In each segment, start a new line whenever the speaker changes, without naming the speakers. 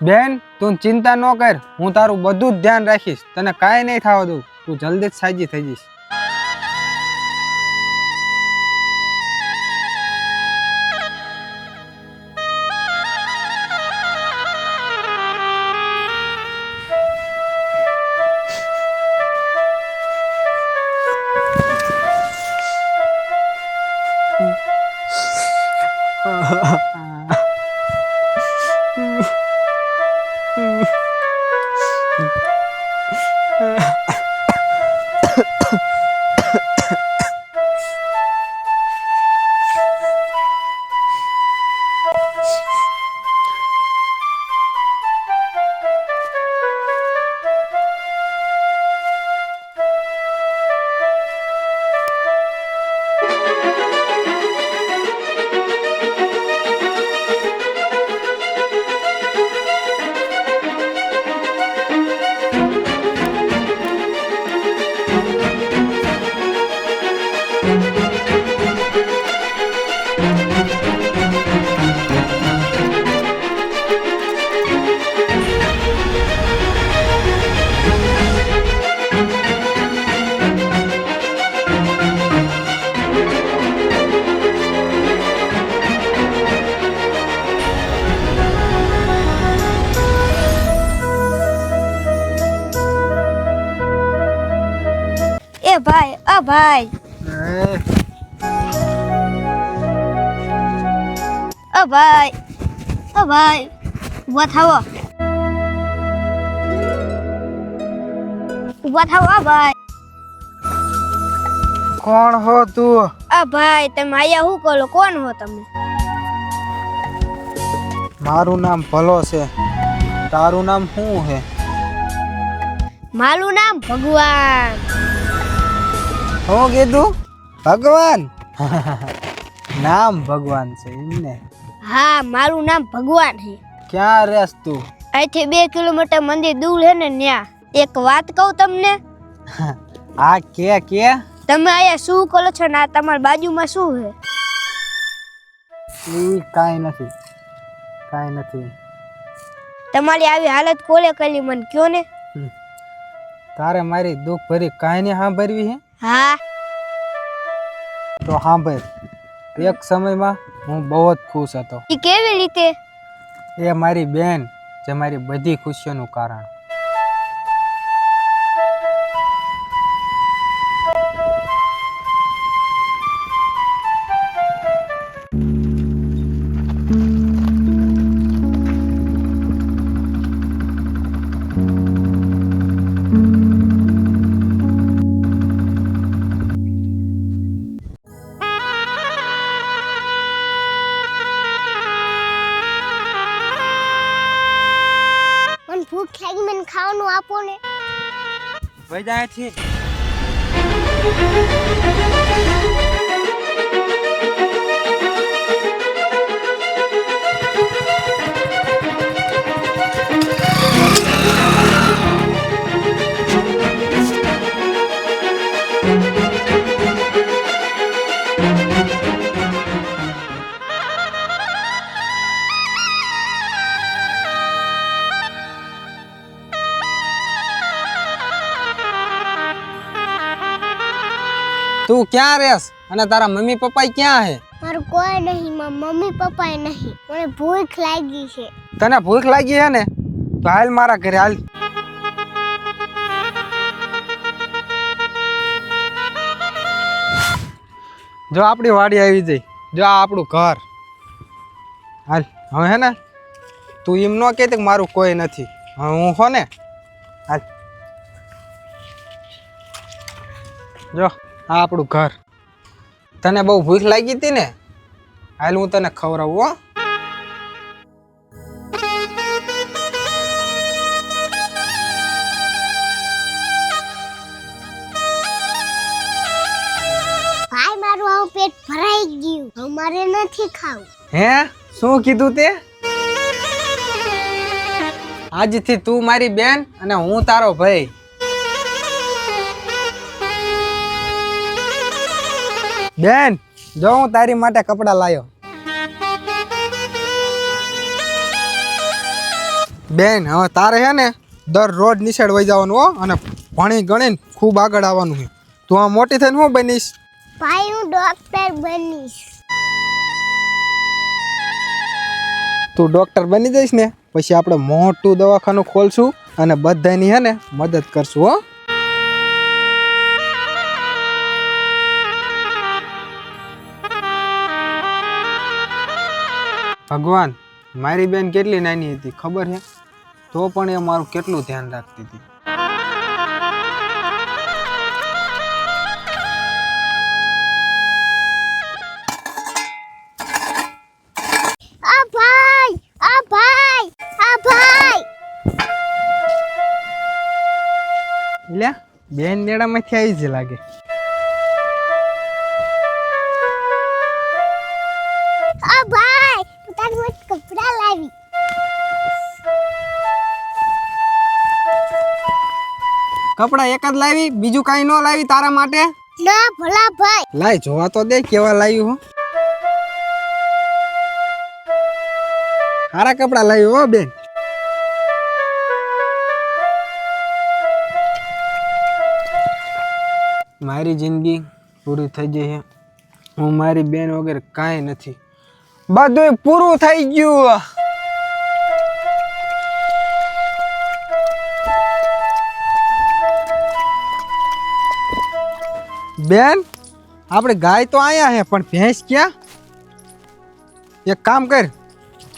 બેન તું ચિંતા ન કર, હું તારું બધું જ ધ્યાન રાખીશ. તને કાંઈ નહીં થવા દઉં. તું જલ્દી જ સાજી થઈ જઈશ.
ભાઈ ઉભા થાવો ભાઈ.
કોણ હો તું?
ભાઈ તમે આયા શું કરો? કોણ હો તમે?
મારું નામ ભલો છે. તારું નામ શું છે?
મારું નામ ભગવાન.
હું કીધું? ભગવાન? નામ ભગવાન છે એમને?
હા મારું નામ ભગવાન છે.
ક્યાં રહેસ તું?
અહીંથી 2 કિલોમીટર મંદિર દૂર છે ને ન્યા. એક વાત કહું તમને?
આ કે
તમે આયા શું કરો છો ને આ તમારી બાજુમાં શું છે?
ઈ કાઈ નથી.
તમારી આવી હાલત કોલે કરી મને કયો ને?
તારે મારી દુઃખ ભરી કહાની સાંભળવી છે?
હા
તો સાંભળ. એક સમયમાં હું બહુ જ ખુશ હતો.
ઈ કેવી રીતે?
એ મારી બેન જે મારી બધી ખુશીઓનું કારણ.
ભૂખ લાગી મને ખાવાનું આપો ને.
વજાથી તું ક્યાં રહેસ અને તારા મમ્મી પપ્પા ક્યાં હે?
મારું કોઈ નહીં, મારા મમ્મી પપ્પા નહીં. મને ભૂખ લાગી છે.
તને ભૂખ લાગી હે ને તો હાલ મારા ઘરે હાલ. જો આપણી વાડી આવી જઈ. જો આ આપણું ઘર. હાલ હવે હે ને તું એમ ન કહેતી કે મારું કોઈ નથી. હવે હું હો ને હાલ. જો આ આપણું ઘર. તને બહુ ભૂખ લાગી હતી ને? હાલ હું તને ખવડાવું હો.
ભાઈ મારું આવું પેટ ભરાઈ ગયું. અમારે નથી ખાવું.
હે શું કીધું તે? આજથી તું મારી બેન અને હું તારો ભાઈ. બેન જો હું તારી માટે કપડા લાયો. બેન હવે તારે હે ને દરરોજ નિશાળ વહી જવાનું હો અને ભણી ગણીને ખૂબ આગળ આવવાનું છે. તું આ મોટી થઈને શું બનીશ?
ભાઈ હું ડોક્ટર બનીશ.
તું ડૉક્ટર બની જઈશ ને પછી આપણે મોટું દવાખાનું ખોલશું અને બધાની હે ને મદદ કરશું હો. ભગવાન, મારી બેન કેટલી નાની હતી ખબર છે? તો પણ એ મારું કેટલું ધ્યાન રાખતી હતી.
આ ભાઈ, આ ભાઈ, આ ભાઈ.
લે બેન મેળામાંથી આવી જ લાગે.
આ ભાઈ, હું તારી માટે કપડાં લાવી.
કપડા એક જ લાવી, બીજું કાંઈ ન લાવી તારા માટે?
ના ભલા ભાઈ.
લાય જોવા તો દે કેવા લાવ્યું હું. સારા કપડા લાવ્યું હો બેન. મારી જિંદગી પૂરી થઈ ગઈ છે. હું મારી બેન વગર કાંઈ નથી. બધું પૂરું થઈ ગયું. બેન આપણે ગાય તો આયા હે પણ ભેંસ ક્યાં? એક કામ કર,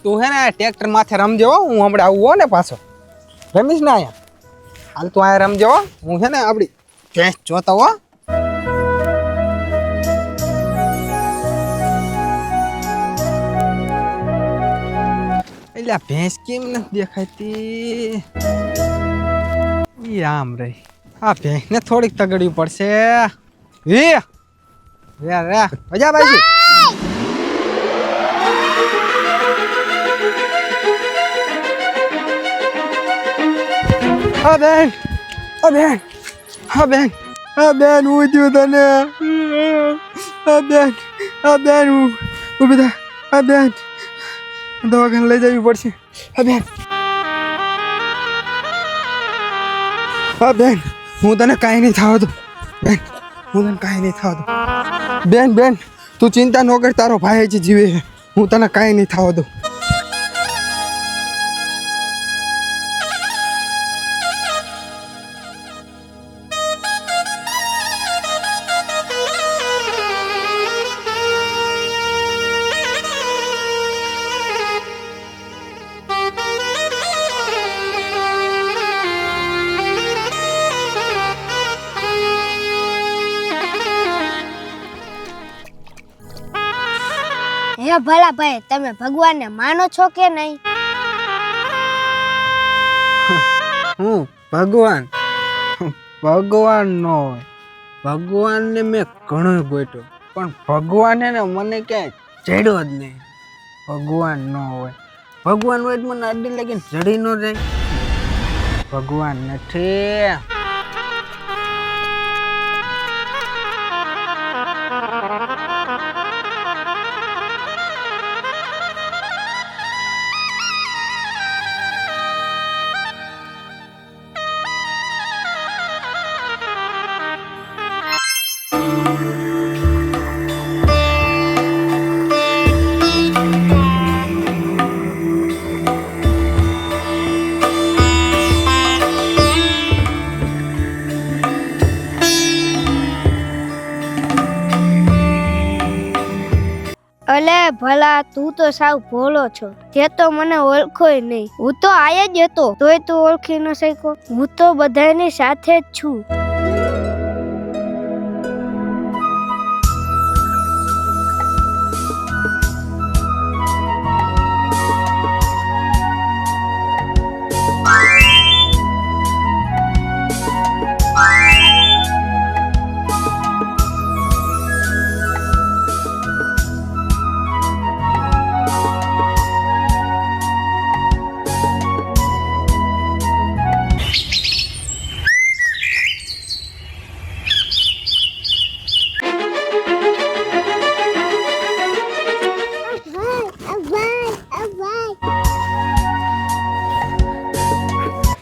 તું હે ને ટ્રેક્ટર માથે રમજો હો. હું હમણાં આવું હો ને પાછો. રમીશ ને આયા હાલ તું આયા રમજો હો. હું છે ને આપણી ભેંસ જોતો હો. એટલે આ ભેંસ કેમ નથી દેખાતી? ઈ આમ રહી. આ ભેંસને થોડીક તગડવી પડશે. રે રે રે મજા ભાઈ. હા બેન, હા બેન, હા બેન, હા બેન હું થયું તને? હા બેન, હા બેન હું બધા. હા બેન દવાખાને લઈ જવી પડશે. હા બેન, હા બેન હું તને કાંઈ નહીં થવા દઉં. બેન હું તને કાંઈ નહીં થવા દઉં. બેન બેન તું ચિંતા ન કર, તારો ભાઈ હજી જીવે છે. હું તને કાંઈ નહીં થવા દઉં.
હે ભલા ભાઈ, તમે ભગવાનને માનો છો કે નહીં?
હું ભગવાન? ભગવાન ન હોય. ભગવાનને મેં ઘણો ગોટ્યો પણ ભગવાન હે ને મને ક્યાંય ચડ્યો જ નહીં. ભગવાન ન હોય. ભગવાન હોય તો મને અડી લાગીને ચડી ન જાય. ભગવાન નથી.
અલે ભલા, તું તો સાવ ભોળો છો. તે તો મને ઓળખોય નહીં. હું તો આયા જ હતો તોય તું ઓળખી ન શક્યો. હું તો બધાની સાથે જ છું.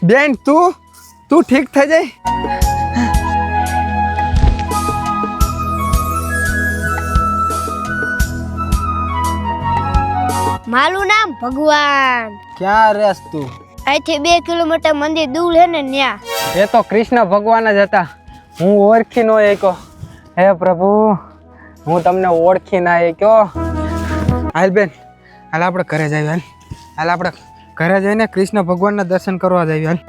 બેન તું ઠીક થઈ જાય.
મારું નામ ભગવાન.
ક્યાં રહેસ તું?
અહીંથી 2 કિલોમીટર મંદિર દૂર હે ને ન્યા.
એ તો કૃષ્ણ ભગવાન જ હતા. હું ઓળખી નો એકો. હે પ્રભુ, હું તમને ઓળખી ના એક્યો. હાલ બેન, હાલ આપણે ઘરે જઈએ. હાલ આપણે ઘરે જઈને કૃષ્ણ ભગવાનના દર્શન કરવા જઈએ. હાલ.